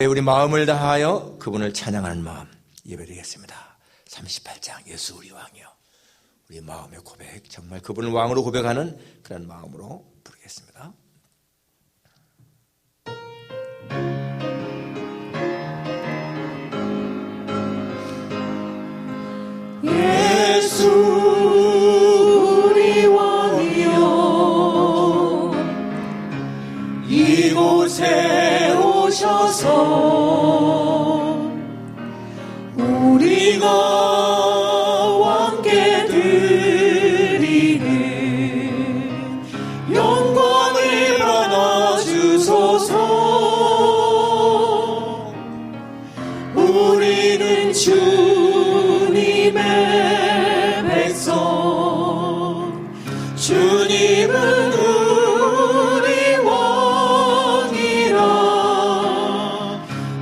우리 마음을 다하여 그분을 찬양하는 마음 예배드리겠습니다. 38장 예수 우리 왕이요. 우리 마음의 고백, 정말 그분을 왕으로 고백하는 그런 마음으로 부르겠습니다. 예수 우리 왕이여, 이곳에 오셔서 우리가 왕께 드리는 영광을 받아주소서. 우리는 주님의 백성, 주님은 우리 왕이라.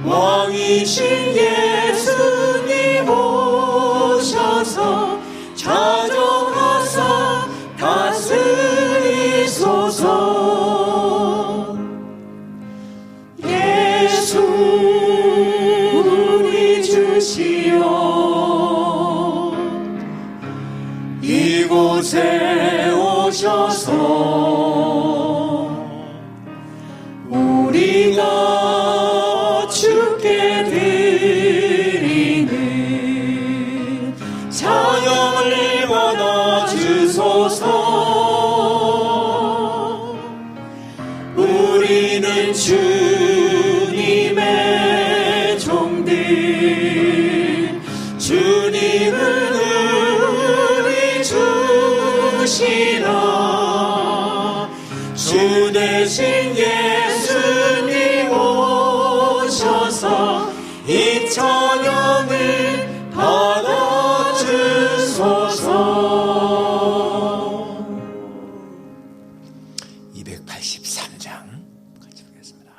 왕이신 예수님 오셔서 찾아가사 다스리소서. 예수 우리 주시여, 이곳에 오셔서 우리가 주께 드리는 찬양을 받아주소서. 우리는 주님의 종들, 주님은 우리 주시라. 주 대신 예수님 오셔서 이 찬양을 받아주소서. 283장 같이 보겠습니다.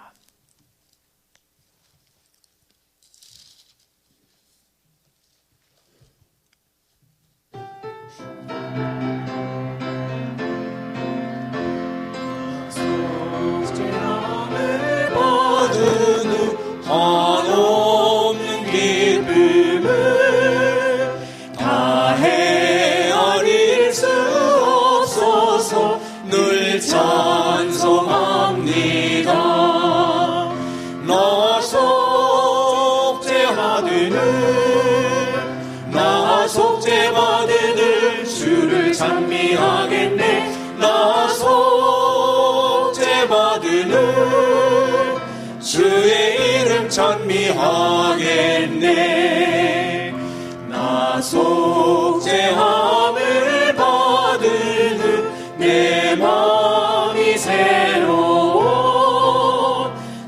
속죄함을 받은 후 한없는 기쁨을 다 헤아릴 수 없어서 늘 찬송합니다. 나 속죄받으는 주를 찬미하겠네. 나 속죄받으는 주의 이름 찬미하겠네. 나 속죄함을 받은 후 내 마음이 새로워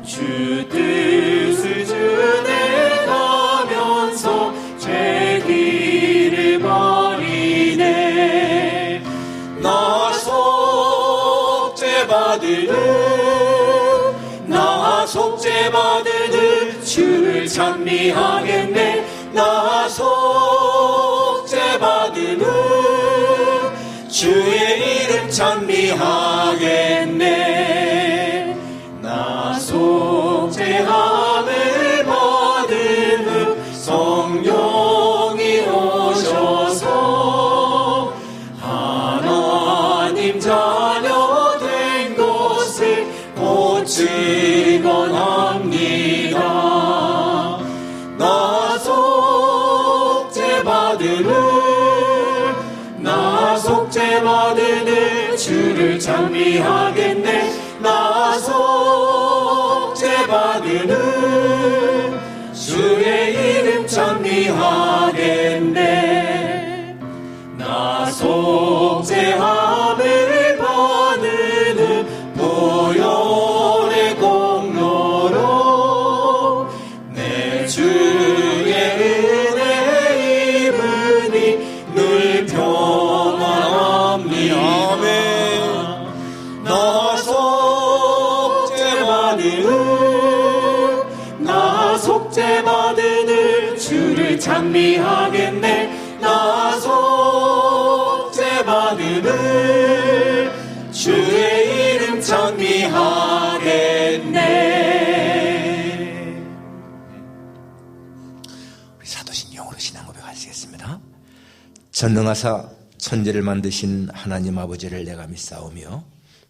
주 뜻을 준행하면서 죄 길을 버리네. 나 속죄받으는 주를 찬미하겠네. 나 속죄받으는 주의 이름 찬미하겠네. 나 속죄함을 받은 후 성령이 오셔서 하나님 자녀 된 것을 고치곤 합니다. 나 속죄받으는 주를 찬미하겠네. 나 속죄받으는 주의 이름 찬미하겠네. 나 속죄함을 받은 후 보혈의 공로로 내 주의 은혜 입으니 늘 평안합니다. 나 속죄받으는 주를 찬미하겠네. 나 속죄받으는 주의 이름 찬미하겠네. 기도하시겠습니다. 전능하사 천지를 만드신 하나님 아버지를 내가 믿사오며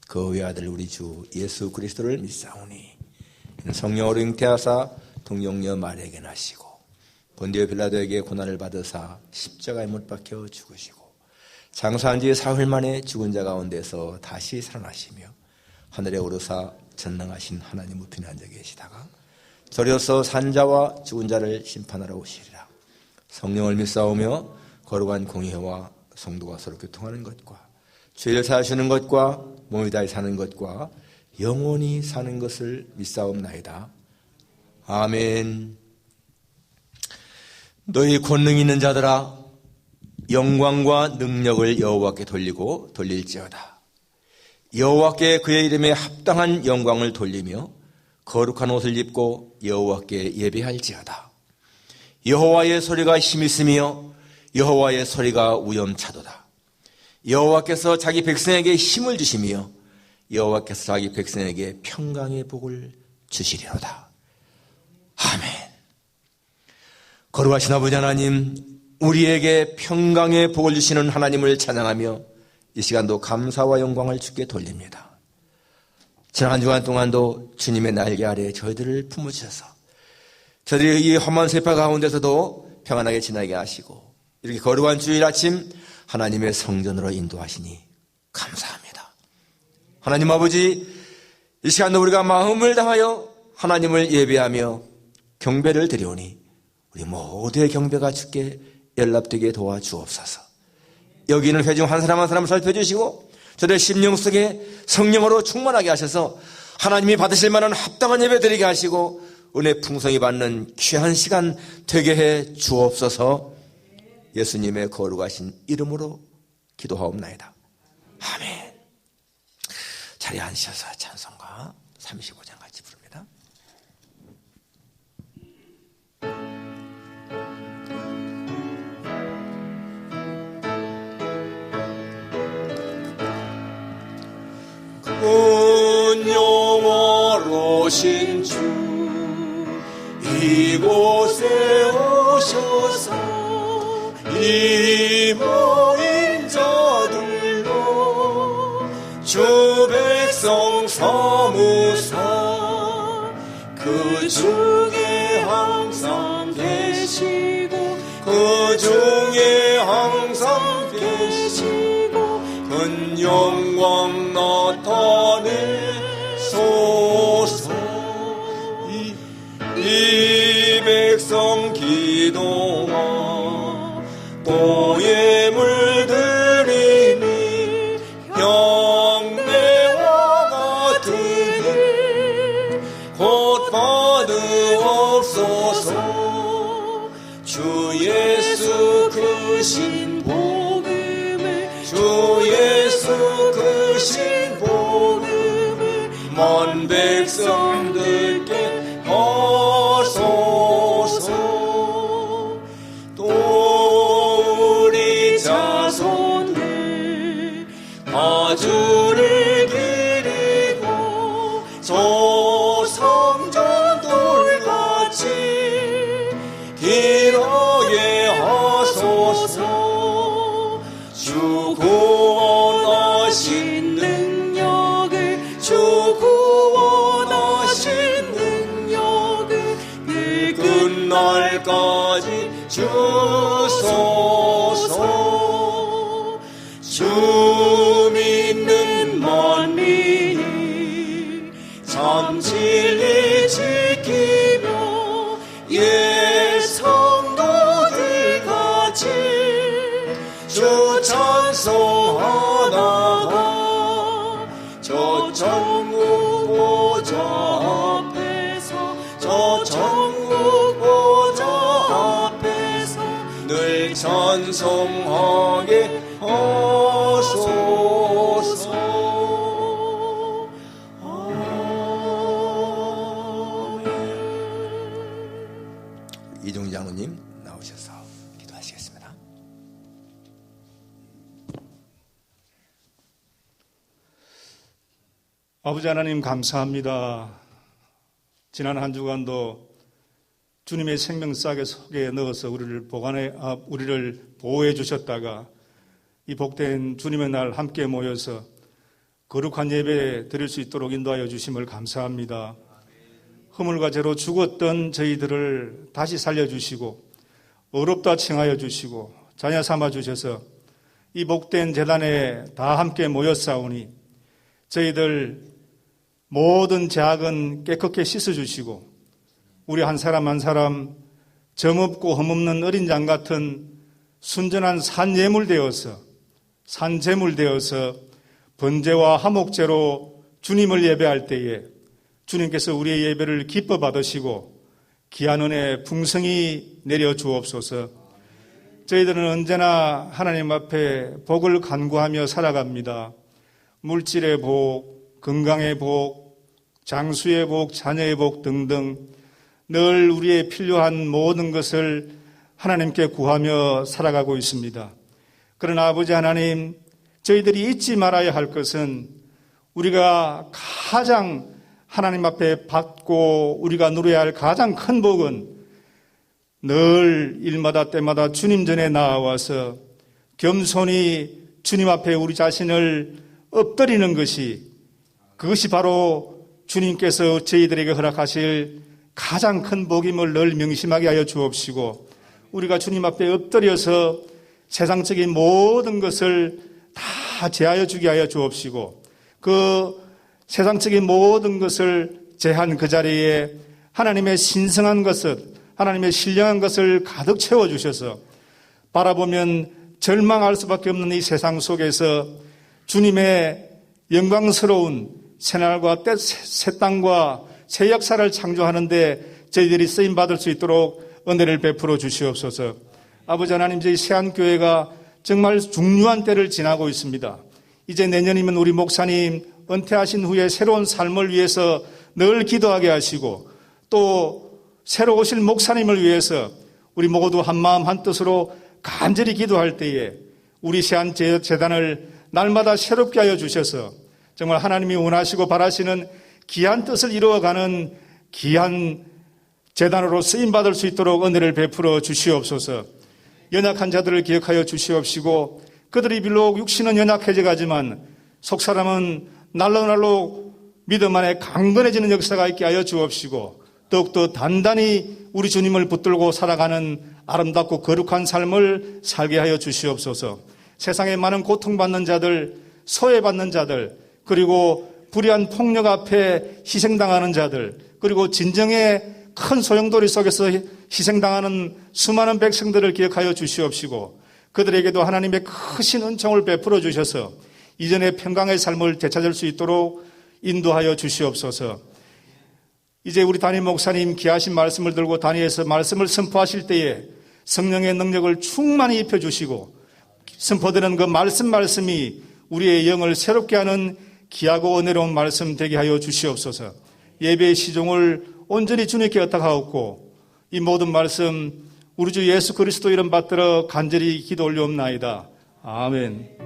그 외아들 우리 주 예수 그리스도를 믿사오니 성령으로 잉태하사 동정녀 마리아에게 나시고 본디오 빌라도에게 고난을 받으사 십자가에 못 박혀 죽으시고 장사한 지 사흘 만에 죽은 자 가운데서 다시 살아나시며 하늘에 오르사 전능하신 하나님 우편에 앉아 계시다가 저리어서 산자와 죽은 자를 심판하러 오시리라. 성령을 믿사오며 거룩한 공의회와 성도가 서로 교통하는 것과 죄를 사하시는 것과 몸이 다히 사는 것과 영원히 사는 것을 믿사옵나이다. 아멘. 너희 권능 있는 자들아, 영광과 능력을 여호와께 돌리고 돌릴지어다. 여호와께 그의 이름에 합당한 영광을 돌리며 거룩한 옷을 입고 여호와께 예배할지어다. 여호와의 소리가 힘있으며 여호와의 소리가 우염차도다. 여호와께서 자기 백성에게 힘을 주시며 여호와께서 자기 백성에게 평강의 복을 주시리로다. 아멘. 거룩하신 아버지 하나님, 우리에게 평강의 복을 주시는 하나님을 찬양하며 이 시간도 감사와 영광을 주께 돌립니다. 지난 한 주간 동안도 주님의 날개 아래 저희들을 품으셔서 저희들이 이 험한 세파 가운데서도 평안하게 지나게 하시고 이렇게 거룩한 주일 아침 하나님의 성전으로 인도하시니 감사합니다. 하나님 아버지, 이 시간도 우리가 마음을 다하여 하나님을 예배하며 경배를 드리오니 우리 모두의 경배가 주께 연락되게 도와주옵소서. 여기 있는 회중 한 사람 한 사람을 살펴주시고 저들의 심령 속에 성령으로 충만하게 하셔서 하나님이 받으실 만한 합당한 예배 드리게 하시고 은혜 풍성히 받는 귀한 시간 되게 해 주옵소서. 예수님의 거룩하신 이름으로 기도하옵나이다. 아멘. 자리에 앉으셔서 찬송가 35장 같이 부릅니다. 큰 영화로신 주 이곳에 오셔서 이 모인 자들로 주 백성 삼으사 그 중에 항상 계시고 그 중에 항상 계시고 큰 영광 나타내소서. 이 백성 기도와 또에 물들이니 향내와 같으니 곧 받으옵소서. 주 예수 크신 복음을 주 예수 크신 복음을 먼 백성들께 하소서. 또 우리 자손들 다 주를 기리고 저 성전 돌같이 길어게 하소서. 주 구원하신 능력을 주 구원하신 능력을 그 끝날까지 주소서. 주 믿는 만민이 참 진리 지키며 예 성도들 같이 주 찬송하다가 저 천국 보좌 앞에서 저 천국 보좌 앞에서 늘 찬송하게 하소서. 아멘. 이종 장로님 나오셔서 기도하시겠습니다. 아버지 하나님 감사합니다. 지난 한 주간도 주님의 생명싸개 속에 넣어서 우리를 보호해 주셨다가 이 복된 주님의 날 함께 모여서 거룩한 예배 드릴 수 있도록 인도하여 주심을 감사합니다. 허물과 죄로 죽었던 저희들을 다시 살려주시고 어렵다 칭하여 주시고 자녀 삼아 주셔서 이 복된 제단에 다 함께 모였사오니 저희들 모든 죄악은 깨끗게 씻어주시고 우리 한 사람 한 사람 점없고 흠없는 어린 양 같은 순전한 산재물 되어서 번제와 화목제로 주님을 예배할 때에 주님께서 우리의 예배를 기뻐 받으시고 귀한 은혜 풍성히 내려 주옵소서. 저희들은 언제나 하나님 앞에 복을 간구하며 살아갑니다. 물질의 복, 건강의 복, 장수의 복, 자녀의 복 등등 늘 우리의 필요한 모든 것을 하나님께 구하며 살아가고 있습니다. 그러나 아버지 하나님, 저희들이 잊지 말아야 할 것은 우리가 가장 하나님 앞에 받고 우리가 누려야 할 가장 큰 복은 늘 일마다 때마다 주님 전에 나와서 겸손히 주님 앞에 우리 자신을 엎드리는 그것이 바로 주님께서 저희들에게 허락하실 가장 큰 복임을 늘 명심하게 하여 주옵시고 우리가 주님 앞에 엎드려서 세상적인 모든 것을 다 제하여 주게 하여 주옵시고 그 세상적인 모든 것을 제한 그 자리에 하나님의 신성한 것을 하나님의 신령한 것을 가득 채워주셔서 바라보면 절망할 수밖에 없는 이 세상 속에서 주님의 영광스러운 새날과 새 땅과 새 역사를 창조하는데 저희들이 쓰임받을 수 있도록 은혜를 베풀어 주시옵소서. 아버지 하나님, 저희 세안교회가 정말 중요한 때를 지나고 있습니다. 이제 내년이면 우리 목사님 은퇴하신 후에 새로운 삶을 위해서 늘 기도하게 하시고 또 새로 오실 목사님을 위해서 우리 모두 한마음 한뜻으로 간절히 기도할 때에 우리 세안재단을 날마다 새롭게 하여 주셔서 정말 하나님이 원하시고 바라시는 귀한 뜻을 이루어가는 귀한 재단으로 쓰임받을 수 있도록 은혜를 베풀어 주시옵소서. 연약한 자들을 기억하여 주시옵시고 그들이 비록 육신은 연약해져 가지만 속사람은 날로 믿음 안에 강건해지는 역사가 있게 하여 주옵시고 더욱더 단단히 우리 주님을 붙들고 살아가는 아름답고 거룩한 삶을 살게 하여 주시옵소서. 세상에 많은 고통받는 자들, 소외받는 자들, 그리고 불의한 폭력 앞에 희생당하는 자들, 그리고 진정의 큰 소용돌이 속에서 희생당하는 수많은 백성들을 기억하여 주시옵시고 그들에게도 하나님의 크신 은총을 베풀어 주셔서 이전의 평강의 삶을 되찾을 수 있도록 인도하여 주시옵소서. 이제 우리 담임 목사님 귀하신 말씀을 들고 단위에서 말씀을 선포하실 때에 성령의 능력을 충만히 입혀주시고 선포되는 그 말씀이 우리의 영을 새롭게 하는 귀하고 은혜로운 말씀 되게 하여 주시옵소서. 예배의 시종을 온전히 주님께 의탁하옵고 이 모든 말씀 우리 주 예수 그리스도 이름 받들어 간절히 기도 올려옵나이다. 아멘.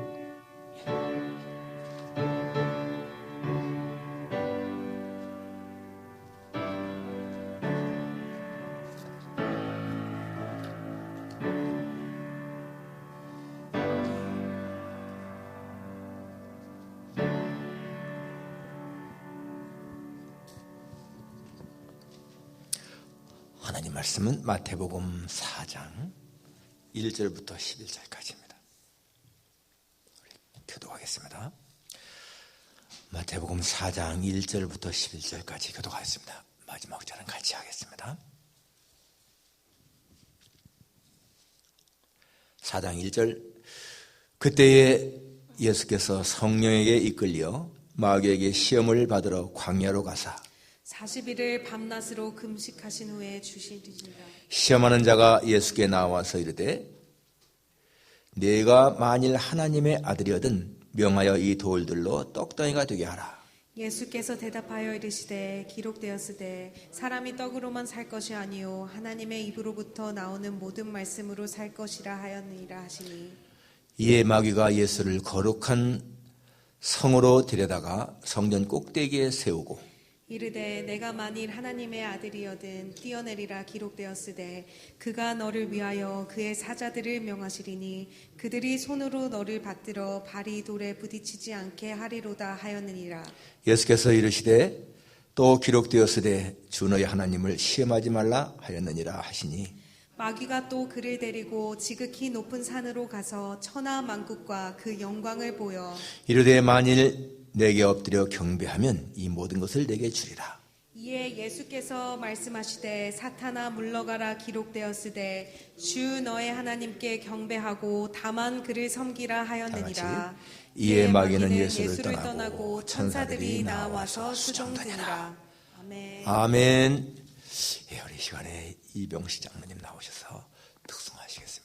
하나님 말씀은 마태복음 4장 1절부터 11절까지입니다. 교독하겠습니다. 마태복음 4장 1절부터 11절까지 교독하겠습니다. 마지막 절은 같이 하겠습니다. 4장 1절. 그때에 예수께서 성령에게 이끌려 마귀에게 시험을 받으러 광야로 가사 40일을 밤낮으로 금식하신 후에 주시리라. 시험하는 자가 예수께 나와서 이르되 네가 만일 하나님의 아들이거든 명하여 이 돌들로 떡덩이가 되게 하라. 예수께서 대답하여 이르시되 기록되었으되 사람이 떡으로만 살 것이 아니요 하나님의 입으로부터 나오는 모든 말씀으로 살 것이라 하였느니라 하시니 이에 마귀가 예수를 거룩한 성으로 데려다가 성전 꼭대기에 세우고 이르되 내가 만일 하나님의 아들이여든 뛰어내리라 기록되었으되 그가 너를 위하여 그의 사자들을 명하시리니 그들이 손으로 너를 받들어 발이 돌에 부딪히지 않게 하리로다 하였느니라. 예수께서 이르시되 또 기록되었으되 주 너희 하나님을 시험하지 말라 하였느니라 하시니 마귀가 또 그를 데리고 지극히 높은 산으로 가서 천하 만국과 그 영광을 보여 이르되 만일 내게 엎드려 경배하면 이 모든 것을 내게 주리라. 이에 예수께서 말씀하시되 사탄아 물러가라 기록되었으되 주 너의 하나님께 경배하고 다만 그를 섬기라 하였느니라. 이에 마귀는 예수를 떠나고 천사들이 나와서 수종드니라. 아멘. 아멘. 예, 우리 시간에 이병식 장로님 나오셔서 특송하시겠습니다.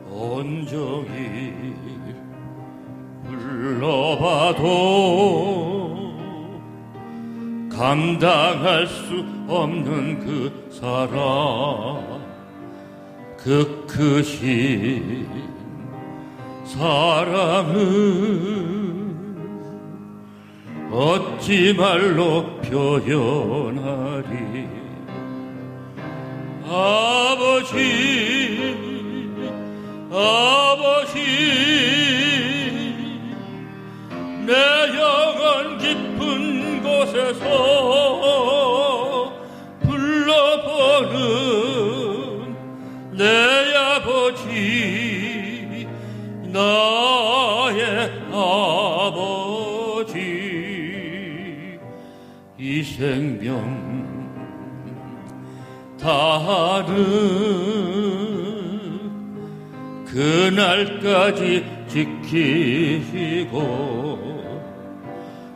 온종일 불러봐도 감당할 수 없는 그 사랑, 그 크신 사랑을 어찌 말로 표현하리. 아버지 내 영혼 깊은 곳에서 불러보는 내 아버지, 나의 아버지. 이 생명 다하는 그날까지 지키시고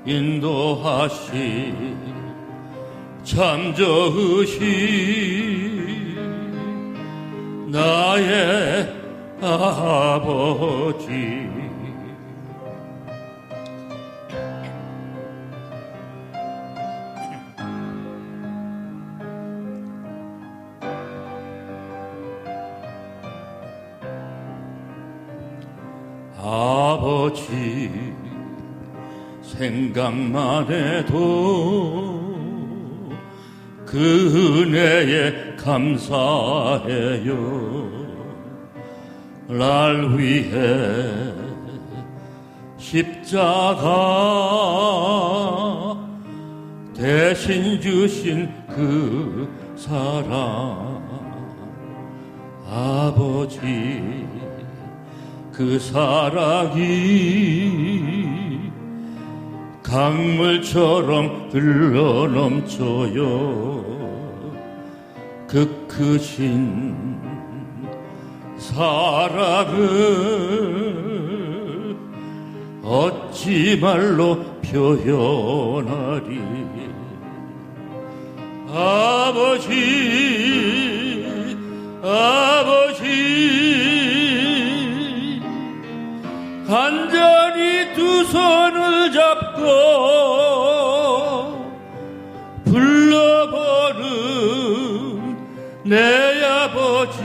인도하시 참 좋으신 나의 아버지. 아버지 생각만 해도 그 은혜에 감사해요. 날 위해 십자가 대신 주신 그 사랑. 아버지 그 사랑이 강물처럼 흘러넘쳐요. 그 크신 사랑을 어찌 말로 표현하리. 아버지 간절히 두 손을 잡고 불러보는 내 아버지,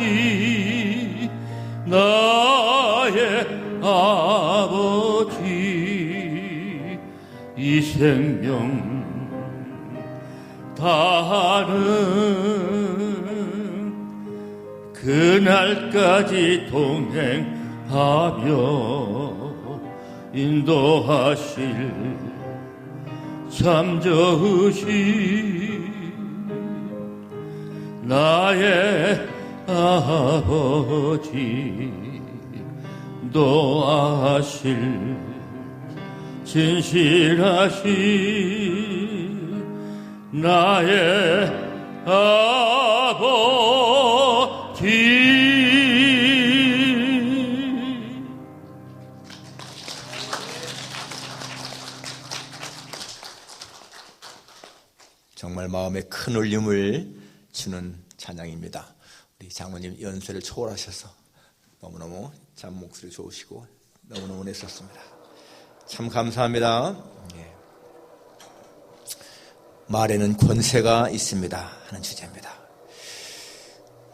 나의 아버지. 이 생명 다하는 그날까지 동행하며 인도하실 참 좋으신 나의 아버지 노하실 진실하신 나의 아버지. 정말 마음에 큰 울림을 주는 찬양입니다. 우리 장모님 연세를 초월하셔서 너무너무 참 목소리 좋으시고 너무너무 애썼습니다. 참 감사합니다. 예. 말에는 권세가 있습니다 하는 주제입니다.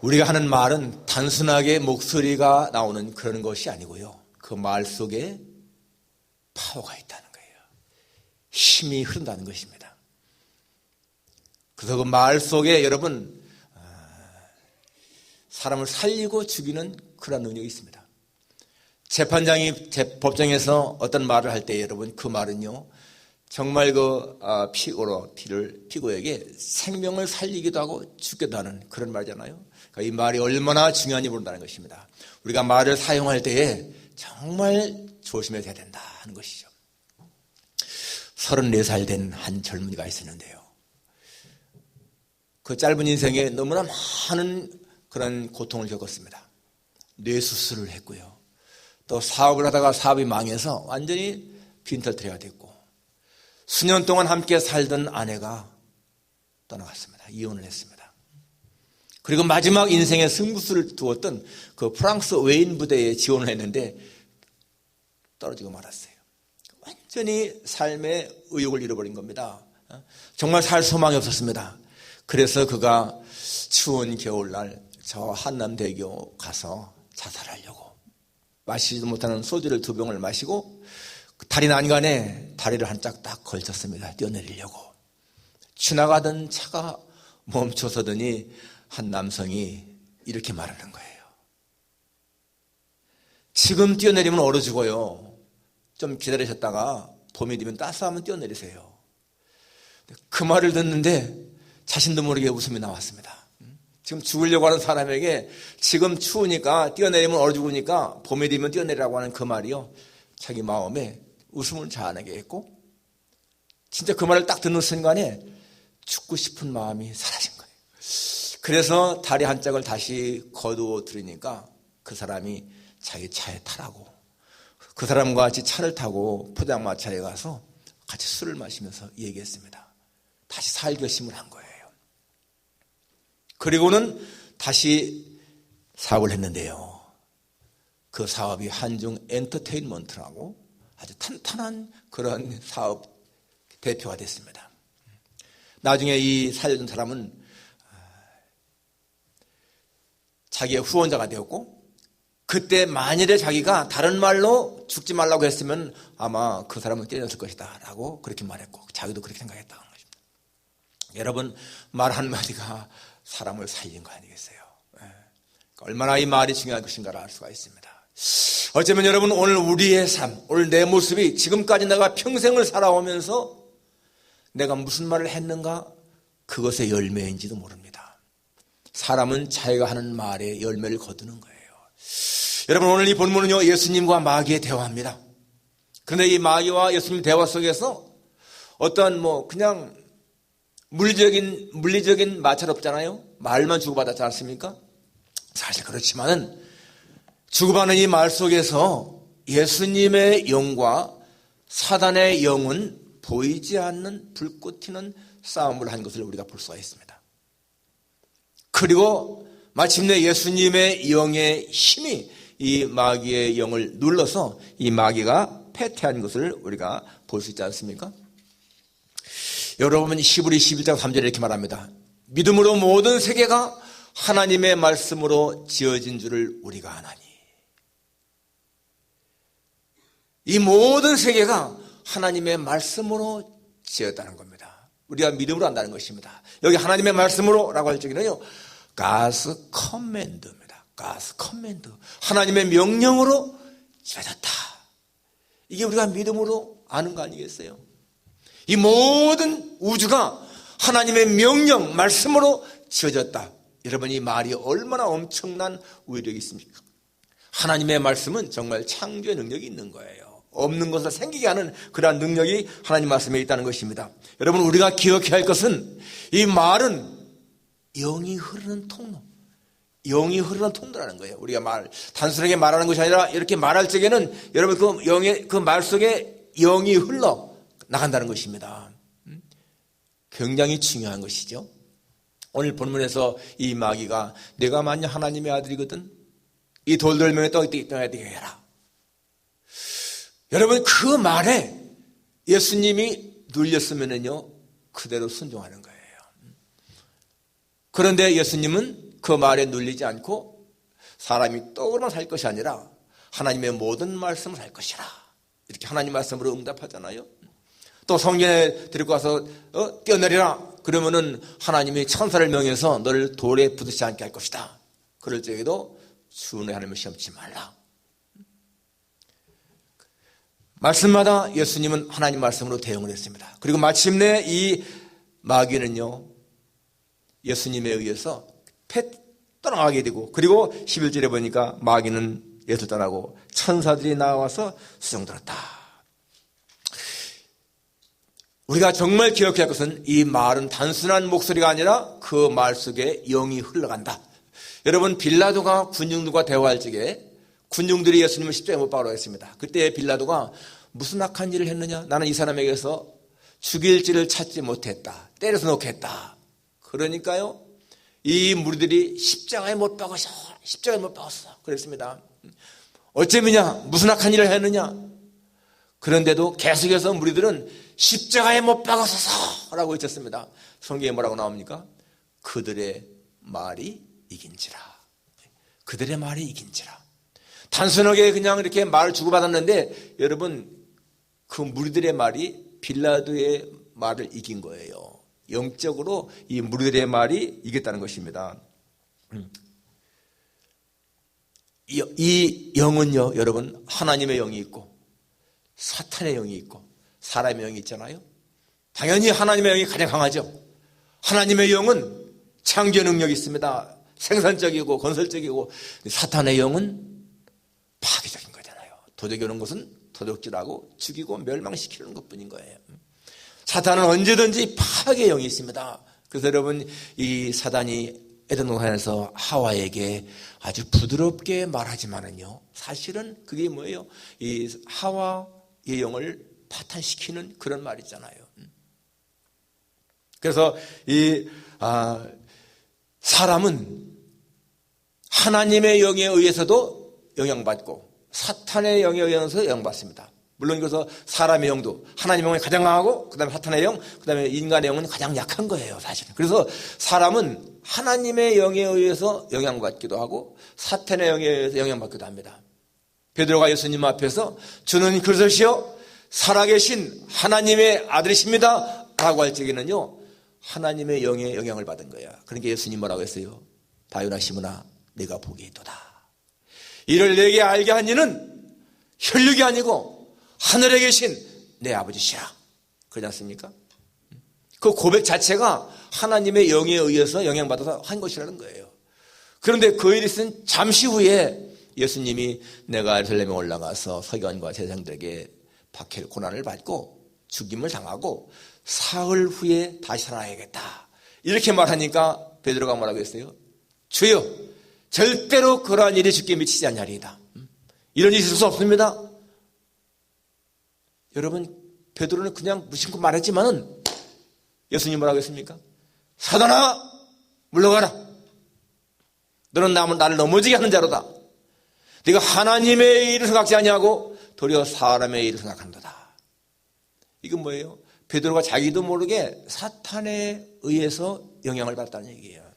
우리가 하는 말은 단순하게 목소리가 나오는 그런 것이 아니고요, 그 말 속에 파워가 있다는 거예요. 힘이 흐른다는 것입니다. 그래서 그 말 속에 여러분 사람을 살리고 죽이는 그런 능력이 있습니다. 재판장이 법정에서 어떤 말을 할 때 여러분 그 말은요 정말 그 피고에게 생명을 살리기도 하고 죽기도 하는 그런 말이잖아요. 그러니까 이 말이 얼마나 중요한지 모른다는 것입니다. 우리가 말을 사용할 때에 정말 조심해야 된다 하는 것이죠. 34살 된 한 젊은이가 있었는데요, 그 짧은 인생에 너무나 많은 그런 고통을 겪었습니다. 뇌수술을 했고요, 또 사업을 하다가 사업이 망해서 완전히 빈털터리가 됐고, 수년 동안 함께 살던 아내가 떠나갔습니다. 이혼을 했습니다. 그리고 마지막 인생의 승부수를 두었던 그 프랑스 외인 부대에 지원을 했는데 떨어지고 말았어요. 완전히 삶의 의욕을 잃어버린 겁니다. 정말 살 소망이 없었습니다. 그래서 그가 추운 겨울날 저 한남대교 가서 자살하려고 마시지도 못하는 소주를 2병을 마시고 다리 난간에 다리를 한짝 딱 걸쳤습니다. 뛰어내리려고. 지나가던 차가 멈춰서더니 한 남성이 이렇게 말하는 거예요. 지금 뛰어내리면 얼어 죽어요. 좀 기다리셨다가 봄이 되면 따스하면 뛰어내리세요. 그 말을 듣는데 자신도 모르게 웃음이 나왔습니다. 지금 죽으려고 하는 사람에게 지금 추우니까 뛰어내리면 얼어 죽으니까 봄이 되면 뛰어내리라고 하는 그 말이요, 자기 마음에 웃음을 자아내게 했고, 진짜 그 말을 딱 듣는 순간에 죽고 싶은 마음이 사라진 거예요. 그래서 다리 한 짝을 다시 거두어 들으니까 그 사람이 자기 차에 타라고, 그 사람과 같이 차를 타고 포장마차에 가서 같이 술을 마시면서 얘기했습니다. 다시 살 결심을 한 거예요. 그리고는 다시 사업을 했는데요, 그 사업이 한중 엔터테인먼트라고 아주 탄탄한 그런 사업 대표가 됐습니다. 나중에 이 살려준 사람은 자기의 후원자가 되었고, 그때 만일에 자기가 다른 말로 죽지 말라고 했으면 아마 그 사람은 때렸을 것이다 라고 그렇게 말했고, 자기도 그렇게 생각했다는 것입니다. 여러분, 말 한마디가 사람을 살린 거 아니겠어요? 얼마나 이 말이 중요한 것인가를 알 수가 있습니다. 어쩌면 여러분 오늘 우리의 삶, 오늘 내 모습이 지금까지 내가 평생을 살아오면서 내가 무슨 말을 했는가, 그것의 열매인지도 모릅니다. 사람은 자기가 하는 말에 열매를 거두는 거예요. 여러분, 오늘 이 본문은요 예수님과 마귀의 대화입니다. 그런데 이 마귀와 예수님 대화 속에서 어떤 그냥 물리적인 마찰 없잖아요. 말만 주고받았지 않습니까? 사실 그렇지만은 주고받는 이 말 속에서 예수님의 영과 사단의 영은 보이지 않는 불꽃 튀는 싸움을 한 것을 우리가 볼 수가 있습니다. 그리고 마침내 예수님의 영의 힘이 이 마귀의 영을 눌러서 이 마귀가 패퇴한 것을 우리가 볼 수 있지 않습니까? 여러분, 히브리 11장 3절에 이렇게 말합니다. 믿음으로 모든 세계가 하나님의 말씀으로 지어진 줄을 우리가 아나니. 이 모든 세계가 하나님의 말씀으로 지었다는 겁니다. 우리가 믿음으로 한다는 것입니다. 여기 하나님의 말씀으로라고 할 적에는요, God's command입니다. God's command. 하나님의 명령으로 지어졌다. 이게 우리가 믿음으로 아는 거 아니겠어요? 이 모든 우주가 하나님의 명령, 말씀으로 지어졌다. 여러분, 이 말이 얼마나 엄청난 위력이 있습니까? 하나님의 말씀은 정말 창조의 능력이 있는 거예요. 없는 것을 생기게 하는 그러한 능력이 하나님 말씀에 있다는 것입니다. 여러분, 우리가 기억해야 할 것은 이 말은 영이 흐르는 통로, 영이 흐르는 통로라는 거예요. 우리가 단순하게 말하는 것이 아니라 이렇게 말할 적에는 여러분 그 말 속에 영이 흘러 나간다는 것입니다. 굉장히 중요한 것이죠. 오늘 본문에서 이 마귀가 내가 만약 하나님의 아들이거든 이 돌돌명에 떡이 되게 해라. 여러분, 그 말에 예수님이 눌렸으면은요 그대로 순종하는 거예요. 그런데 예수님은 그 말에 눌리지 않고 사람이 떡으로만 살 것이 아니라 하나님의 모든 말씀을 살 것이라, 이렇게 하나님 말씀으로 응답하잖아요. 또 성전에 데리고 가서 뛰어내리라 그러면은 하나님이 천사를 명해서 너를 돌에 부딪히지 않게 할 것이다. 그럴 적에도 주의 하나님을 시험치 말라. 말씀마다 예수님은 하나님 말씀으로 대응을 했습니다. 그리고 마침내 이 마귀는요 예수님에 의해서 떠나가게 되고, 그리고 11절에 보니까 마귀는 예수 떠나고 천사들이 나와서 수종들었다. 우리가 정말 기억해야 할 것은 이 말은 단순한 목소리가 아니라 그 말 속에 영이 흘러간다. 여러분, 빌라도가 군중들과 대화할 적에 군중들이 예수님을 십자가에 못 박으라고 했습니다. 그때 빌라도가 무슨 악한 일을 했느냐? 나는 이 사람에게서 죽일지를 찾지 못했다. 때려서 놓겠다. 그러니까요 이 무리들이 십자가에 못 박으셔, 십자가에 못 박았어 그랬습니다. 어째미냐? 무슨 악한 일을 했느냐? 그런데도 계속해서 무리들은 십자가에 못 박아서라고 외쳤습니다. 성경에 뭐라고 나옵니까? 그들의 말이 이긴지라. 그들의 말이 이긴지라. 단순하게 그냥 이렇게 말을 주고받았는데 여러분, 그 무리들의 말이 빌라도의 말을 이긴 거예요. 영적으로 이 무리들의 말이 이겼다는 것입니다. 이 영은요 여러분, 하나님의 영이 있고 사탄의 영이 있고 사람의 영이 있잖아요. 당연히 하나님의 영이 가장 강하죠. 하나님의 영은 창조 능력이 있습니다. 생산적이고 건설적이고, 사탄의 영은 파괴적인 거잖아요. 도적이 오는 것은 도적질하고 죽이고 멸망시키는 것뿐인 거예요. 사탄은 언제든지 파괴의 영이 있습니다. 그래서 여러분, 이 사단이 에덴 동산에서 하와에게 아주 부드럽게 말하지만은요 사실은 그게 뭐예요? 이 하와의 영을 파탄시키는 그런 말이잖아요. 그래서 사람은 하나님의 영에 의해서도 영향받고 사탄의 영에 의해서 영향받습니다. 물론 그래서 사람의 영도 하나님의 영이 가장 강하고 그 다음에 사탄의 영, 그 다음에 인간의 영은 가장 약한 거예요 사실은. 그래서 사람은 하나님의 영에 의해서 영향받기도 하고 사탄의 영에 의해서 영향받기도 합니다. 베드로가 예수님 앞에서 주는 그리스도시요 살아계신 하나님의 아들이십니다 라고 할 적에는요 하나님의 영에 영향을 받은 거야. 그러니까 예수님 뭐라고 했어요? 바요나 시므나 내가 보게 있도다. 이를 내게 알게 한 이는 혈육이 아니고 하늘에 계신 내 아버지시라. 그러지 않습니까? 그 고백 자체가 하나님의 영에 의해서 영향받아서 한 것이라는 거예요. 그런데 그 일이 있은 잠시 후에 예수님이 내가 예루살렘에 올라가서 서기관과 제사장들에게 박해를 고난을 받고 죽임을 당하고 사흘 후에 다시 살아나야겠다 이렇게 말하니까 베드로가 뭐라고 했어요? 주여 절대로 그러한 일이 주께 미치지 않냐리이다. 이런 일이 있을 수 없습니다. 여러분, 베드로는 그냥 무심코 말했지만은 예수님 뭐라고 했습니까? 사단아 물러가라. 너는 나를 넘어지게 하는 자로다. 네가 하나님의 일을 생각지 아니하고 도리어 사람의 일을 생각한다. 이건 뭐예요? 베드로가 자기도 모르게 사탄에 의해서 영향을 받았다는 얘기예요.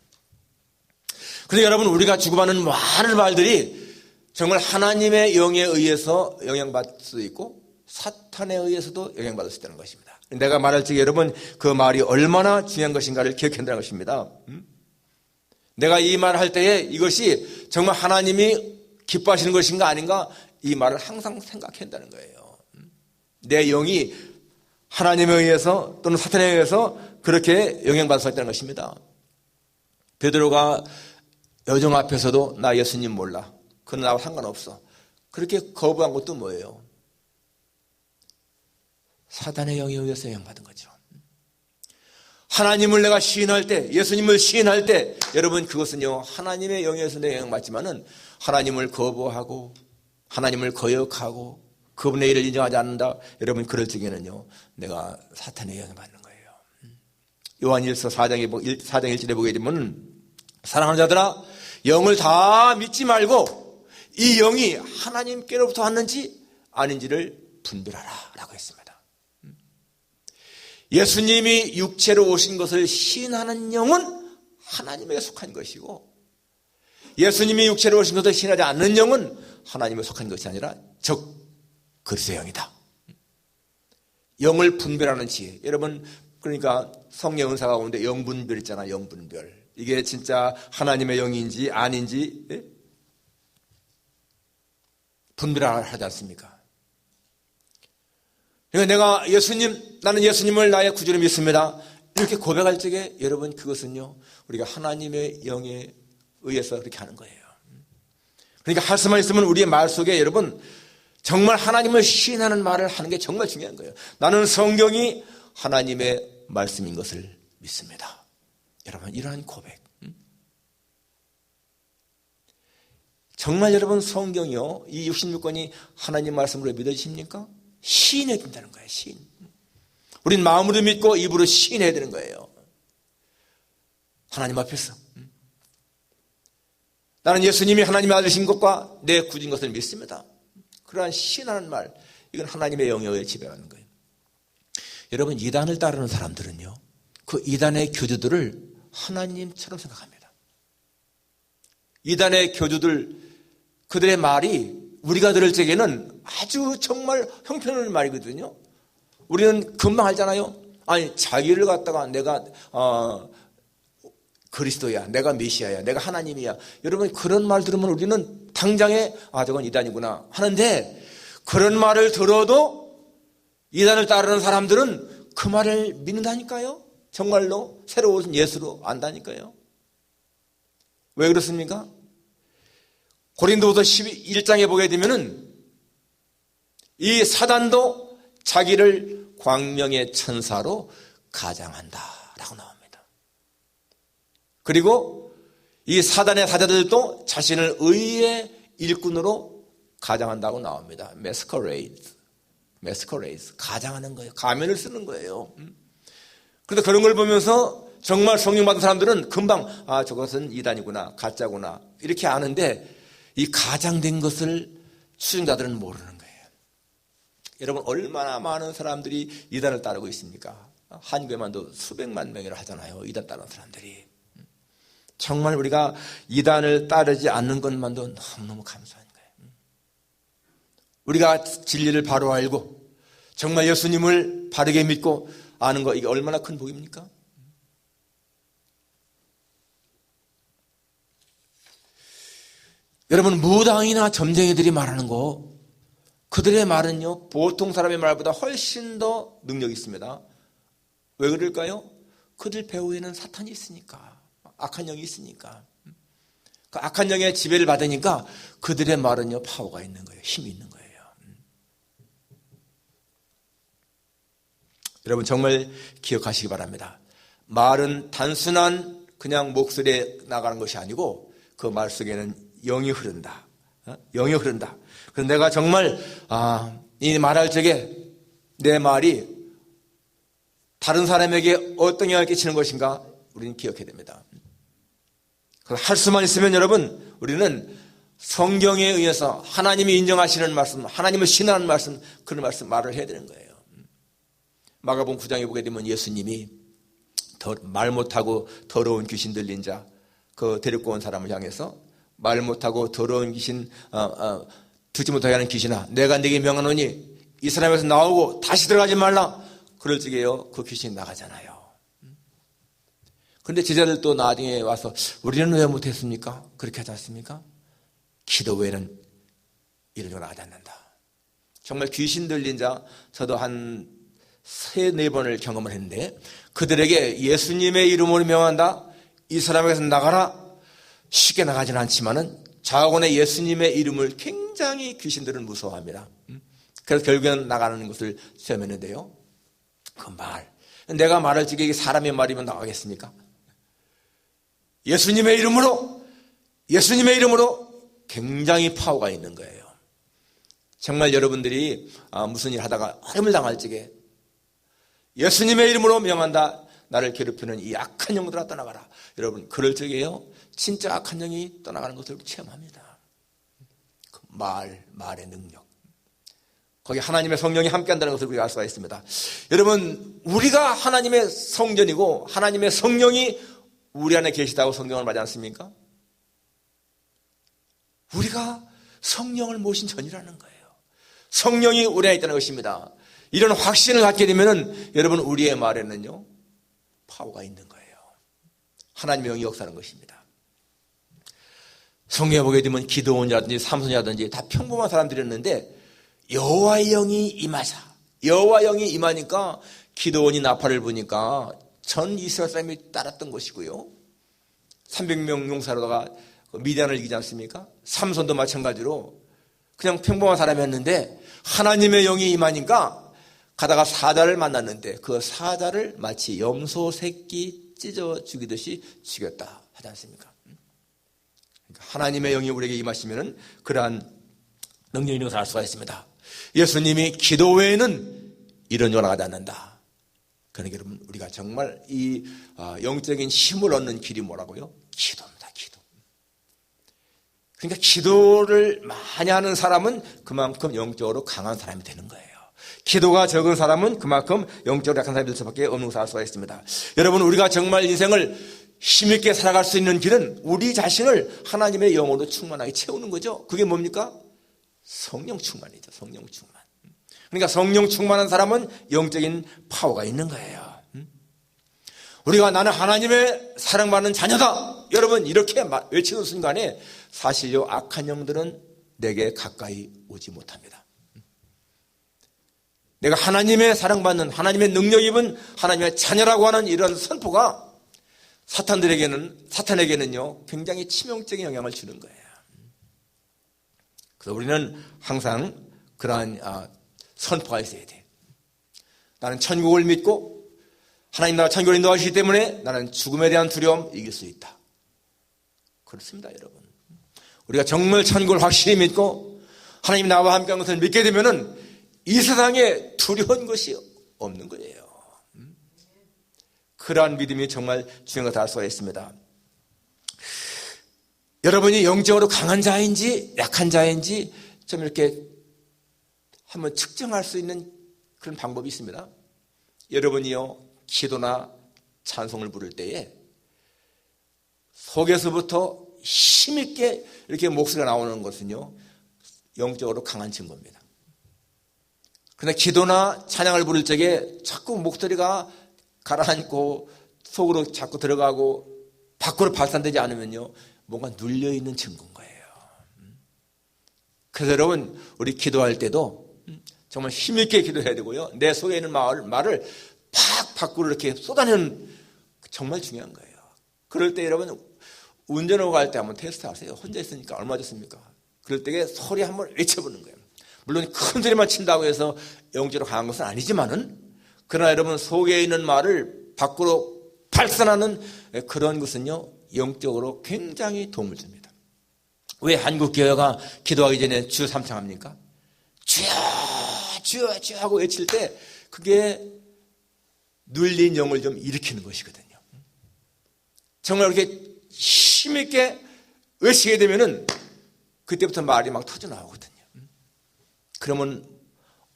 그래서 여러분, 우리가 주고받는 많은 말들이 정말 하나님의 영에 의해서 영향받을 수도 있고 사탄에 의해서도 영향받을 수 있다는 것입니다. 내가 말할 적에 여러분 그 말이 얼마나 중요한 것인가를 기억해야 한다는 것입니다. 내가 이 말을 할 때에 이것이 정말 하나님이 기뻐하시는 것인가 아닌가 이 말을 항상 생각해야 한다는 거예요. 내 영이 하나님에 의해서 또는 사탄에 의해서 그렇게 영향받을 수 있다는 것입니다. 베드로가 여정 앞에서도 나 예수님 몰라. 그건 나와 상관없어. 그렇게 거부한 것도 뭐예요? 사단의 영에 의해서 영받은 거죠. 하나님을 내가 시인할 때, 예수님을 시인할 때, 여러분 그것은요, 하나님의 영에 의해서 내가 영받지만은 하나님을 거부하고, 하나님을 거역하고, 그분의 일을 인정하지 않는다. 여러분 그럴 적에는요, 내가 사탄의 영을 받는 거예요. 요한일서 4장 1절에 보게 되면, 사랑하는 자들아, 영을 다 믿지 말고 이 영이 하나님께로부터 왔는지 아닌지를 분별하라 라고 했습니다. 예수님이 육체로 오신 것을 시인하는 영은 하나님에게 속한 것이고, 예수님이 육체로 오신 것을 시인하지 않는 영은 하나님에 속한 것이 아니라 적 그리스도의 영이다. 영을 분별하는 지혜. 여러분 그러니까 성령 은사가 오는데 영분별 있잖아. 영분별. 이게 진짜 하나님의 영인지 아닌지 분별하지 않습니까? 그러니까 내가 나는 예수님을 나의 구주로 믿습니다. 이렇게 고백할 적에 여러분 그것은요, 우리가 하나님의 영에 의해서 그렇게 하는 거예요. 그러니까 할 수만 있으면 우리의 말 속에 여러분 정말 하나님을 시인하는 말을 하는 게 정말 중요한 거예요. 나는 성경이 하나님의 말씀인 것을 믿습니다. 여러분 이러한 고백. 정말 여러분 성경이요, 이 66권이 하나님 말씀으로 믿어지십니까? 시인해야 된다는 거예요. 시인. 우린 마음으로 믿고 입으로 시인해야 되는 거예요. 하나님 앞에서 나는 예수님이 하나님의 아들이신 것과 내 구주인 것을 믿습니다. 그러한 시인하는 말, 이건 하나님의 영역에 지배하는 거예요. 여러분 이단을 따르는 사람들은요, 그 이단의 교주들을 하나님처럼 생각합니다. 이단의 교주들, 그들의 말이 우리가 들을 적에는 아주 정말 형편없는 말이거든요. 우리는 금방 알잖아요. 아니 자기를 갖다가 내가 그리스도야, 내가 메시아야, 내가 하나님이야. 여러분 그런 말 들으면 우리는 당장에 저건 이단이구나 하는데, 그런 말을 들어도 이단을 따르는 사람들은 그 말을 믿는다니까요. 정말로 새로 오신 예수로 안다니까요. 왜 그렇습니까? 고린도후서 11장에 보게 되면은 이 사단도 자기를 광명의 천사로 가장한다라고 나옵니다. 그리고 이 사단의 사자들도 자신을 의의 일꾼으로 가장한다고 나옵니다. 메스커레이드, 가장하는 거예요. 가면을 쓰는 거예요. 그런데 그런 걸 보면서 정말 성령 받은 사람들은 금방 저것은 이단이구나, 가짜구나 이렇게 아는데, 이 가장된 것을 수증자들은 모르는 거예요. 여러분 얼마나 많은 사람들이 이단을 따르고 있습니까? 한국에만도 수백만 명이라 하잖아요. 이단 따르는 사람들이. 정말 우리가 이단을 따르지 않는 것만도 너무너무 감사한 거예요. 우리가 진리를 바로 알고 정말 예수님을 바르게 믿고 아는 거, 이게 얼마나 큰 복입니까? 여러분 무당이나 점쟁이들이 말하는 거, 그들의 말은요 보통 사람의 말보다 훨씬 더 능력이 있습니다. 왜 그럴까요? 그들 배후에는 사탄이 있으니까, 악한 영이 있으니까, 그 악한 영의 지배를 받으니까 그들의 말은요 파워가 있는 거예요. 힘이 있는 거예요. 여러분 정말 기억하시기 바랍니다. 말은 단순한 그냥 목소리에 나가는 것이 아니고 그 말 속에는 영이 흐른다. 영이 흐른다. 그래서 내가 정말 이 말할 적에 내 말이 다른 사람에게 어떤 영향을 끼치는 것인가 우리는 기억해야 됩니다. 할 수만 있으면 여러분 우리는 성경에 의해서 하나님이 인정하시는 말씀, 하나님을 신뢰하는 말씀, 그런 말씀 말을 해야 되는 거예요. 마가복음 9장에 보게 되면 예수님이 말 못하고 더러운 귀신 들린 자, 그 데리고 온 사람을 향해서 말 못하고 더러운 귀신, 듣지 못하게 하는 귀신아, 내가 네게 명하노니 이 사람에서 나오고 다시 들어가지 말라. 그럴 적에요 그 귀신이 나가잖아요. 그런데 제자들도 나중에 와서 우리는 왜 못했습니까? 그렇게 하지 않습니까? 기도 외에는 이런 거 나가지 않는다. 정말 귀신 들린 자, 저도 한 3-4번을 경험을 했는데, 그들에게 예수님의 이름으로 명한다, 이 사람에게서 나가라. 쉽게 나가지는 않지만은 자원의 예수님의 이름을 굉장히 귀신들은 무서워합니다. 그래서 결국에는 나가는 것을 시험했는데요. 그 말, 내가 말할 적에 이게 사람의 말이면 나가겠습니까? 예수님의 이름으로 굉장히 파워가 있는 거예요. 정말 여러분들이 무슨 일 하다가 어려움을 당할 적에 예수님의 이름으로 명한다. 나를 괴롭히는 이 악한 영들아 떠나가라. 여러분 그럴 적에요 진짜 악한 영이 떠나가는 것을 체험합니다. 그 말의 능력, 거기 하나님의 성령이 함께한다는 것을 우리가 알 수가 있습니다. 여러분 우리가 하나님의 성전이고 하나님의 성령이 우리 안에 계시다고 성경을 말하지 않습니까? 우리가 성령을 모신 전이라는 거예요. 성령이 우리 안에 있다는 것입니다. 이런 확신을 갖게 되면은 여러분 우리의 말에는요 파워가 있는 거예요. 하나님의 영이 역사하는 것입니다. 성경에 보게 되면 기드온이라든지 삼손이라든지 다 평범한 사람들이었는데 여호와의 영이 임하니까 기드온이 나팔을 부니까 전 이스라엘 사람이 따랐던 것이고요. 300명 용사로다가 미디안을 이기지 않습니까? 삼손도 마찬가지로 그냥 평범한 사람이었는데 하나님의 영이 임하니까 가다가 사자를 만났는데 그 사자를 마치 염소 새끼 찢어 죽이듯이 죽였다 하지 않습니까? 그러니까 하나님의 영이 우리에게 임하시면은 그러한 능력이 있는 것을 알 수가 있습니다. 예수님이 기도 외에는 이런 요나가지 않는다. 그러니까 여러분 우리가 정말 이 영적인 힘을 얻는 길이 뭐라고요? 기도입니다. 기도. 그러니까 기도를 많이 하는 사람은 그만큼 영적으로 강한 사람이 되는 거예요. 기도가 적은 사람은 그만큼 영적으로 약한 사람이 될 수밖에 없는 것을 알 수가 있습니다. 여러분 우리가 정말 인생을 힘있게 살아갈 수 있는 길은 우리 자신을 하나님의 영으로 충만하게 채우는 거죠. 그게 뭡니까? 성령 충만이죠. 성령 충만. 그러니까 성령 충만한 사람은 영적인 파워가 있는 거예요. 우리가 나는 하나님의 사랑받는 자녀다. 여러분 이렇게 외치는 순간에 사실요 악한 영들은 내게 가까이 오지 못합니다. 내가 하나님의 사랑받는 하나님의 능력 입은 하나님의 자녀라고 하는 이런 선포가 사탄에게는요 굉장히 치명적인 영향을 주는 거예요. 그래서 우리는 항상 그러한 선포가 있어야 돼. 나는 천국을 믿고 하나님 나라 천국을 인도하시기 때문에 나는 죽음에 대한 두려움 이길 수 있다. 그렇습니다, 여러분. 우리가 정말 천국을 확실히 믿고 하나님 나와 함께한 것을 믿게 되면은 이 세상에 두려운 것이 없는 거예요. 그러한 믿음이 정말 중요한 것을 알 수가 있습니다. 여러분이 영적으로 강한 자인지 약한 자인지 좀 이렇게 한번 측정할 수 있는 그런 방법이 있습니다. 여러분이요 기도나 찬송을 부를 때에 속에서부터 힘있게 이렇게 목소리가 나오는 것은요 영적으로 강한 증거입니다. 그러나 기도나 찬양을 부를 적에 자꾸 목소리가 가라앉고 속으로 자꾸 들어가고 밖으로 발산되지 않으면요 뭔가 눌려있는 증거인 거예요. 그래서 여러분 우리 기도할 때도 정말 힘있게 기도해야 되고요 내 속에 있는 말을 팍 밖으로 이렇게 쏟아내는 정말 중요한 거예요. 그럴 때 여러분 운전하고 갈 때 한번 테스트 하세요. 혼자 있으니까 얼마나 좋습니까? 그럴 때 소리 한번 외쳐보는 거예요. 물론 큰 소리만 친다고 해서 영적으로 강한 것은 아니지만은 그러나 여러분 속에 있는 말을 밖으로 발산하는 그런 것은요 영적으로 굉장히 도움을 줍니다. 왜 한국교회가 기도하기 전에 주 3창 합니까? 주여 주여 주여 하고 외칠 때 그게 눌린 영을 좀 일으키는 것이거든요. 정말 이렇게 힘있게 외치게 되면은 그때부터 말이 막 터져나오거든요. 그러면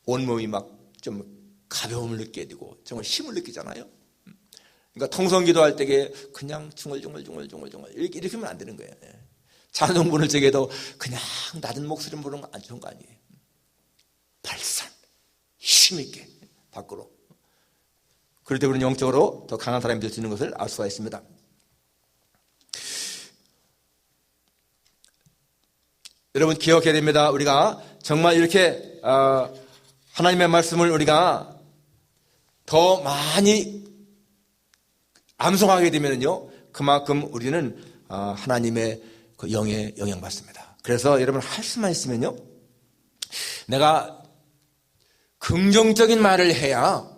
온몸이 막 좀 가벼움을 느끼게 되고 정말 힘을 느끼잖아요. 그러니까 통성 기도할 때에 그냥 중얼중얼 이렇게 하면 안 되는 거예요. 찬송 부를 적에도 그냥 낮은 목소리로 부르는 건 안 좋은 거 아니에요. 발산, 힘있게 밖으로. 그럴 때 우리는 영적으로 더 강한 사람이 될 수 있는 것을 알 수가 있습니다. 여러분 기억해야 됩니다. 우리가 정말 이렇게 하나님의 말씀을 우리가 더 많이 암송하게 되면요 그만큼 우리는 하나님의 그 영에 영향받습니다. 그래서 여러분 할 수만 있으면요, 내가 긍정적인 말을 해야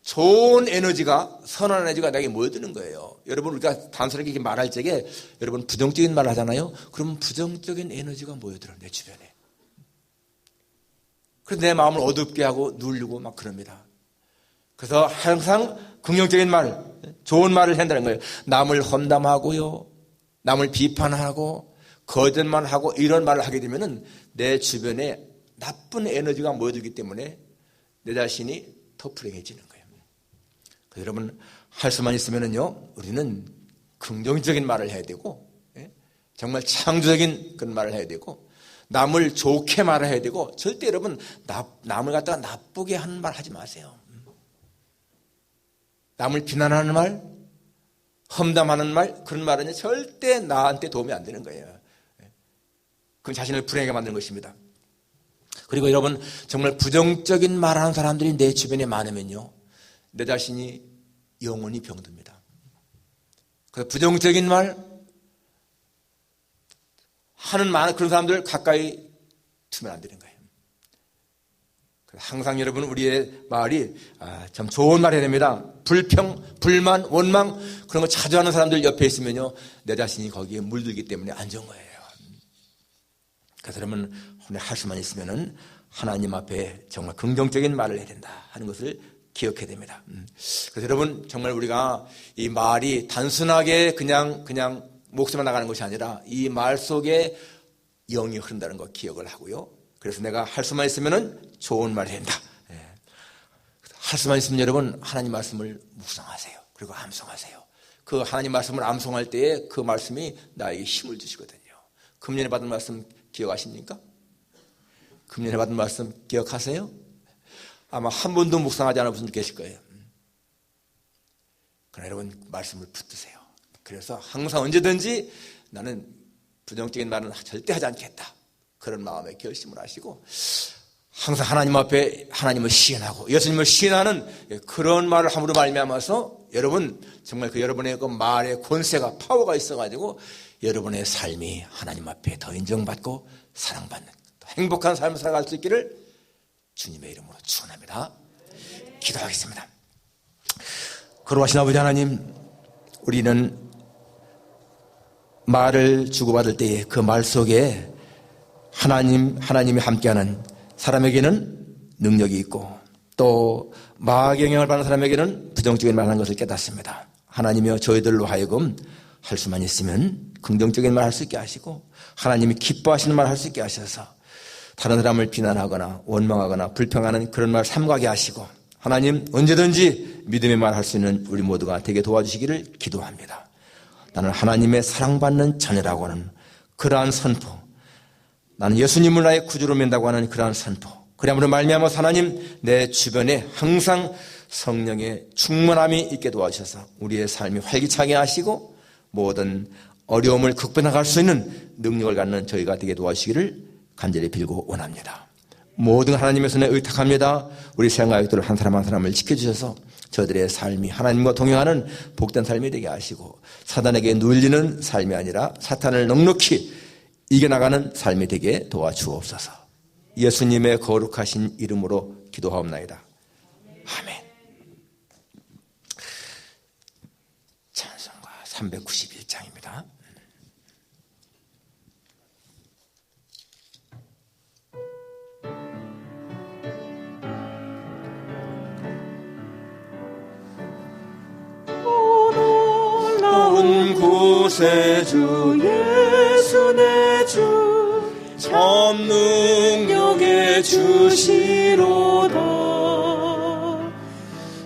좋은 에너지가, 선한 에너지가 나에게 모여드는 거예요. 여러분, 우리가 단순하게 이렇게 말할 적에 여러분 부정적인 말을 하잖아요. 그러면 부정적인 에너지가 모여들어요, 내 주변에. 그래서 내 마음을 어둡게 하고 누르고 막 그럽니다. 그래서 항상 긍정적인 말, 좋은 말을 한다는 거예요. 남을 험담하고요, 남을 비판하고 거짓말하고 이런 말을 하게 되면은 내 주변에 나쁜 에너지가 모여들기 때문에 내 자신이 더 불행해지는 거예요. 그래서 여러분 할 수만 있으면은요, 우리는 긍정적인 말을 해야 되고, 정말 창조적인 그런 말을 해야 되고, 남을 좋게 말을 해야 되고, 절대 여러분 남을 갖다가 나쁘게 하는 말 하지 마세요. 남을 비난하는 말, 험담하는 말, 그런 말은 절대 나한테 도움이 안 되는 거예요. 그건 자신을 불행하게 만드는 것입니다. 그리고 여러분, 정말 부정적인 말하는 사람들이 내 주변에 많으면요, 내 자신이 영원히 병듭니다. 그래서 부정적인 말 하는 많은 그런 사람들 가까이 두면 안 되는 거예요. 항상 여러분, 우리의 말이 참 좋은 말 해야 됩니다. 불평, 불만, 원망 그런 거 자주 하는 사람들 옆에 있으면요, 내 자신이 거기에 물들기 때문에 안 좋은 거예요. 그래서 여러분, 할 수만 있으면은 하나님 앞에 정말 긍정적인 말을 해야 된다 하는 것을 기억해야 됩니다. 그래서 여러분, 정말 우리가 이 말이 단순하게 그냥 목소리만 나가는 것이 아니라 이 말 속에 영이 흐른다는 거 기억을 하고요. 그래서 내가 할 수만 있으면은 좋은 말을 해야 된다. 할 수만 있으면 여러분, 하나님 말씀을 묵상하세요. 그리고 암송하세요. 그 하나님 말씀을 암송할 때에 그 말씀이 나에게 힘을 주시거든요. 금년에 받은 말씀 기억하십니까? 금년에 받은 말씀 기억하세요? 아마 한 번도 묵상하지 않은 분들 계실 거예요. 그러나 여러분, 말씀을 붙드세요. 그래서 항상 언제든지 나는 부정적인 말은 절대 하지 않겠다, 그런 마음의 결심을 하시고 항상 하나님 앞에 하나님을 시인하고 예수님을 시인하는 그런 말을 함으로 말미암아서 여러분, 정말 그 여러분의 그 말의 권세가, 파워가 있어가지고 여러분의 삶이 하나님 앞에 더 인정받고 사랑받는 행복한 삶을 살아갈 수 있기를 주님의 이름으로 축원합니다. 기도하겠습니다. 거룩하신 아버지 하나님, 우리는 말을 주고받을 때에 그 말 속에 하나님이 함께하는 사람에게는 능력이 있고, 또 마귀 영향을 받는 사람에게는 부정적인 말하는 것을 깨닫습니다. 하나님이여, 저희들로 하여금 할 수만 있으면 긍정적인 말 할 수 있게 하시고, 하나님이 기뻐하시는 말 할 수 있게 하셔서 다른 사람을 비난하거나 원망하거나 불평하는 그런 말 삼가게 하시고, 하나님 언제든지 믿음의 말 할 수 있는 우리 모두가 되게 도와주시기를 기도합니다. 나는 하나님의 사랑받는 자녀라고 하는 그러한 선포, 나는 예수님을 나의 구주로 믿는다고 하는 그러한 선포, 그래야므로 말미암아 하나님, 내 주변에 항상 성령의 충만함이 있게 도와주셔서 우리의 삶이 활기차게 하시고 모든 어려움을 극복나갈 수 있는 능력을 갖는 저희가 되게 도와주시기를 간절히 빌고 원합니다. 모든 하나님의 손에 의탁합니다. 우리 생각들을 한 사람 한 사람을 지켜주셔서 저들의 삶이 하나님과 동행하는 복된 삶이 되게 하시고, 사단에게 눌리는 삶이 아니라 사탄을 넉넉히 이겨나가는 삶이 되게 도와주옵소서. 예수님의 거룩하신 이름으로 기도하옵나이다. 아멘. 찬송가 391장입니다. 놀라운 구세주 예수 내 주 참 능력의 주시로다.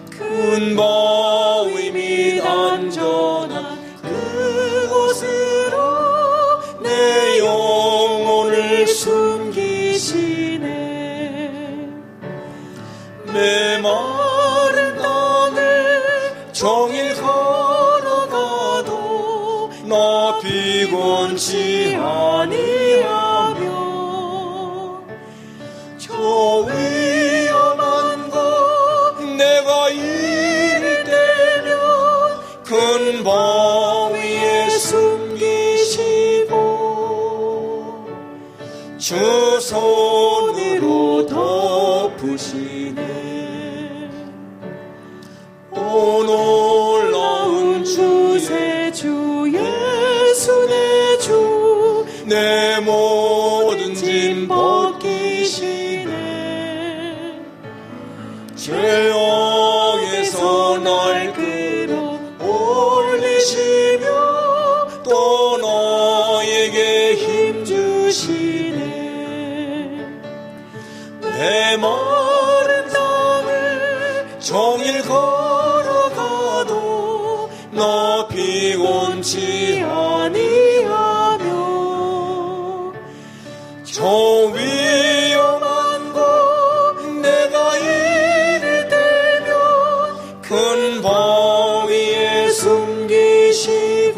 큰 바위 및 안전한 그곳으로 내 영혼을 숨기시네. 메마른 땅을 종일 걸어가도 나 피곤치 아니하며 저 위험한 곳 내가 이를 때면 큰 바위에 숨기시고 주 손으로 덮으시네. 오 놀라운 주의 주 예수 내 주 내 모든 짐 벗기시네. 죄악에서 날 끌어 올리시며 또 너에게 힘 주시네. 내 마른 땅을 종일 걸어가도 너 피곤치 아니하며 저 위험한 곳 내가 이를 대면 큰 바위에 숨기시고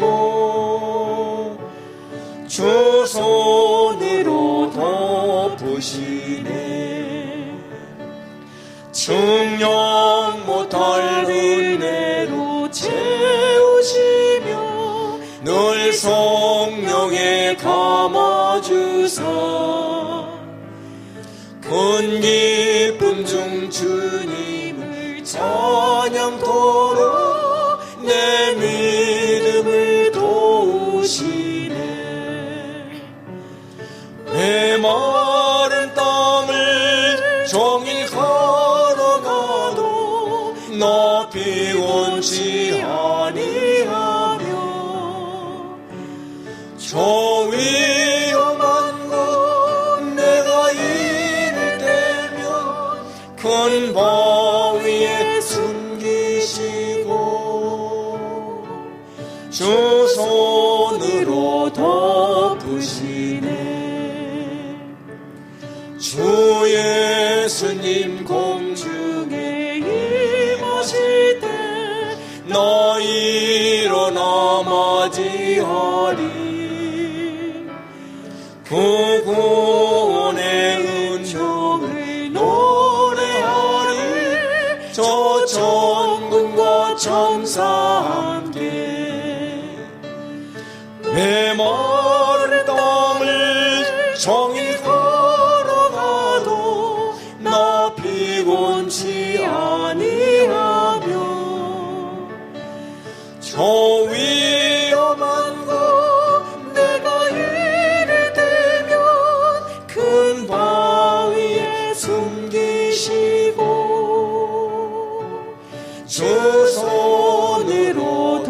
주 손으로 덮으시네. 증명 못할 은혜로 채우시며 늘 성령에 감아주사 큰 기쁨 중 주님을 찬양토록 내 믿음을 도우시네. 내 마른 땅을 종일 걸어가도 너 피곤치 아니하며 저 위험한 곳 내가 이를 대면 큰 바위에 숨기시고 주 손으로 덮으시네. 주 예수님 공중에 임하실 때 너 일어나 맞이하리. 그 구원의 은총을 노래하리. 저 천군과 천사 함께 내 마른 땅을 종일 걸어가도 나 피곤치 아니하며 저 위험한 곳 내가 이를 대면 큰 바위에 숨기시고 주 손으로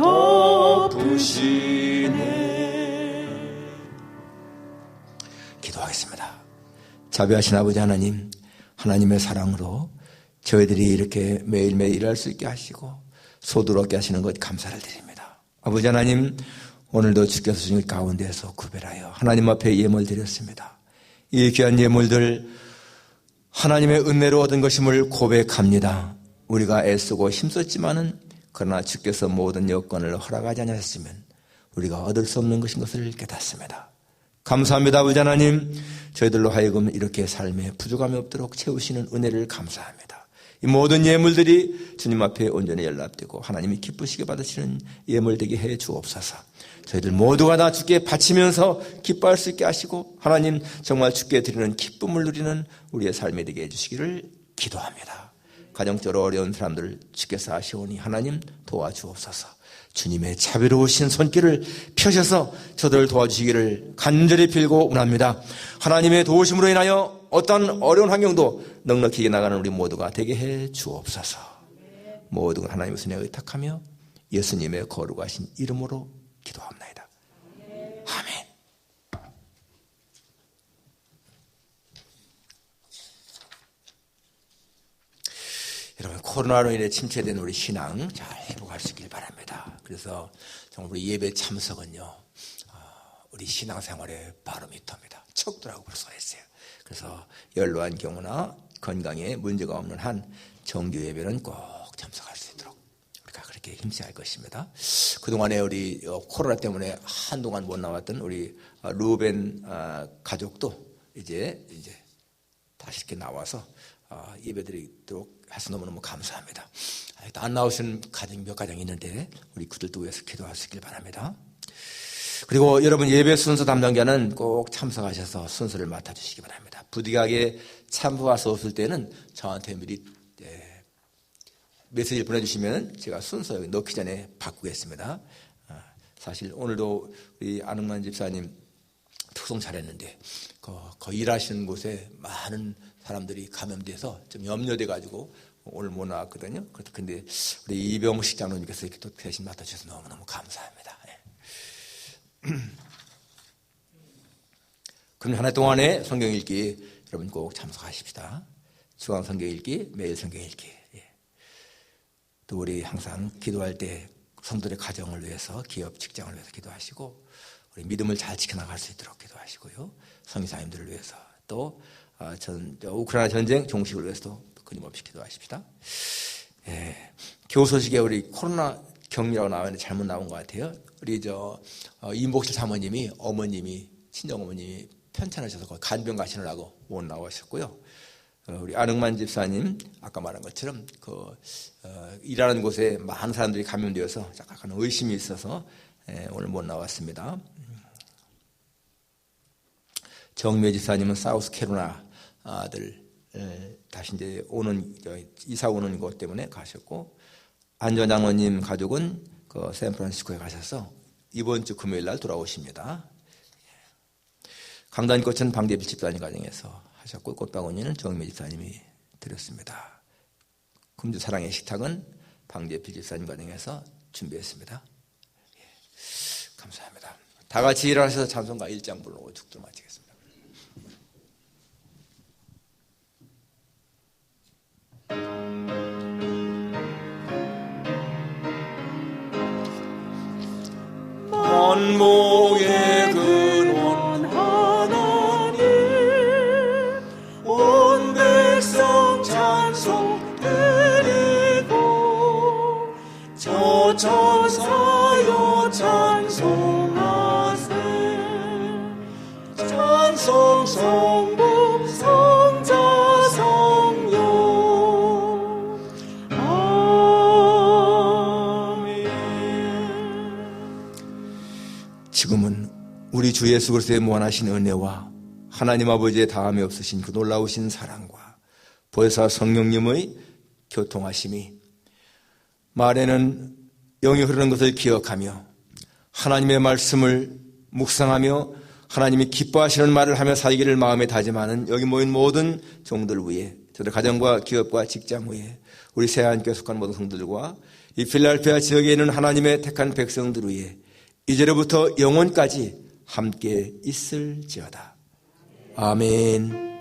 덮으시네. 기도하겠습니다. 자비하신 아버지 하나님, 하나님의 사랑으로 저희들이 이렇게 매일매일 일할 수 있게 하시고 소두롭게 하시는 것 감사를 드립니다. 아버지 하나님, 오늘도 주께서 주신 가운데에서 구별하여 하나님 앞에 예물 드렸습니다. 이 귀한 예물들 하나님의 은혜로 얻은 것임을 고백합니다. 우리가 애쓰고 힘썼지만은 그러나 주께서 모든 여건을 허락하지 않으셨으면 우리가 얻을 수 없는 것인 것을 깨닫습니다. 감사합니다. 아버지 하나님, 저희들로 하여금 이렇게 삶에 부족함이 없도록 채우시는 은혜를 감사합니다. 이 모든 예물들이 주님 앞에 온전히 연락되고 하나님이 기쁘시게 받으시는 예물 되게 해 주옵소서. 저희들 모두가 다 주께 바치면서 기뻐할 수 있게 하시고 하나님 정말 주께 드리는 기쁨을 누리는 우리의 삶이 되게 해주시기를 기도합니다. 가정적으로 어려운 사람들 주께서 아시오니 하나님 도와주옵소서. 주님의 자비로우신 손길을 펴셔서 저들을 도와주시기를 간절히 빌고 원합니다. 하나님의 도우심으로 인하여 어떤 어려운 환경도 넉넉히 나가는 우리 모두가 되게 해 주옵소서. 모든 하나님의 손에 의탁하며 예수님의 거룩하신 이름으로 기도합니다. 아멘. 여러분, 코로나로 인해 침체된 우리 신앙 잘 회복할 수 있길 바랍니다. 그래서 정말 우리 예배 참석은요, 우리 신앙생활의 바로미터입니다. 척도라고 볼 수가 있어요. 그래서 연로한 경우나 건강에 문제가 없는 한 정규 예배는 꼭 참석할 수 있도록 우리가 그렇게 힘써야 할 것입니다. 그동안에 우리 코로나 때문에 한동안 못 나왔던 우리 루벤 가족도 이제 다시 이렇게 나와서 예배드리도록 해서 너무너무 감사합니다. 안 나오시는 가정 몇 가정 있는데 우리 그들도 위해서 기도하시길 바랍니다. 그리고 여러분 예배 순서 담당자는 꼭 참석하셔서 순서를 맡아주시기 바랍니다. 부득이하게 참석할 수 없을 때는 저한테 미리 메시지를 보내주시면 제가 순서 넣기 전에 바꾸겠습니다. 사실 오늘도 우리 안흥만 집사님 특송 잘했는데 그 일하시는 곳에 많은 사람들이 감염돼서 좀 염려돼가지고 오늘 못 나왔거든요. 근데 우리 이병식 장로님께서 이렇게 또 대신 맡아주셔서 너무너무 감사합니다. 그럼 한 해 동안에 성경 읽기 여러분 꼭 참석하십시다. 주간 성경 읽기, 매일 성경 읽기. 또 우리 항상 기도할 때 성도의 가정을 위해서, 기업, 직장을 위해서 기도하시고 우리 믿음을 잘 지켜나갈 수 있도록 기도하시고요. 성교사님들을 위해서 또 우크라이나 전쟁 종식을 위해서도 끊임없이 기도하십시다. 교우 소식에 우리 코로나 격리라고 나왔는데 잘못 나온 것 같아요. 우리 이목실 사모님이 어머님이 친정어머님이 편찮으셔서 간병 가시느라고 못 나오셨고요. 우리 안흥만 집사님 아까 말한 것처럼 일하는 곳에 많은 사람들이 감염되어서 약간 의심이 있어서 오늘 못 나왔습니다. 정묘 집사님은 사우스캐롤라이나 아들 다시 이제 이사 오는 것 때문에 가셨고, 안전 장로님 가족은 샌프란시스코에 가셔서 이번 주 금요일 날 돌아오십니다. 강단꽃은 방대필 집사님 가정에서 하셨고, 꽃바구니는 정묘 집사님이 드렸습니다. 금주 사랑의 식탁은 방대필 집사님 가정에서 준비했습니다. 감사합니다. 다 같이 일어나셔서 찬송가 1장 부르고 축도 마치겠습니다. 만복의 근원 하나님, 온 백성 찬송 드리고 저 천사여 찬송하세. 찬송 성부 성자 성령 지금은 우리 주 예수 그리스도의 무한하신 은혜와 하나님 아버지의 다함이 없으신 그 놀라우신 사랑과 보혜사 성령님의 교통하심이 말에는 영이 흐르는 것을 기억하며 하나님의 말씀을 묵상하며 하나님이 기뻐하시는 말을 하며 살기를 마음에 다짐하는 여기 모인 모든 종들 위에, 저들 가정과 기업과 직장 위에, 우리 새하얀교회 속한 모든 성들과 이 필라델피아 지역에 있는 하나님의 택한 백성들 위에 이제로부터 영원까지 함께 있을지어다. 아멘.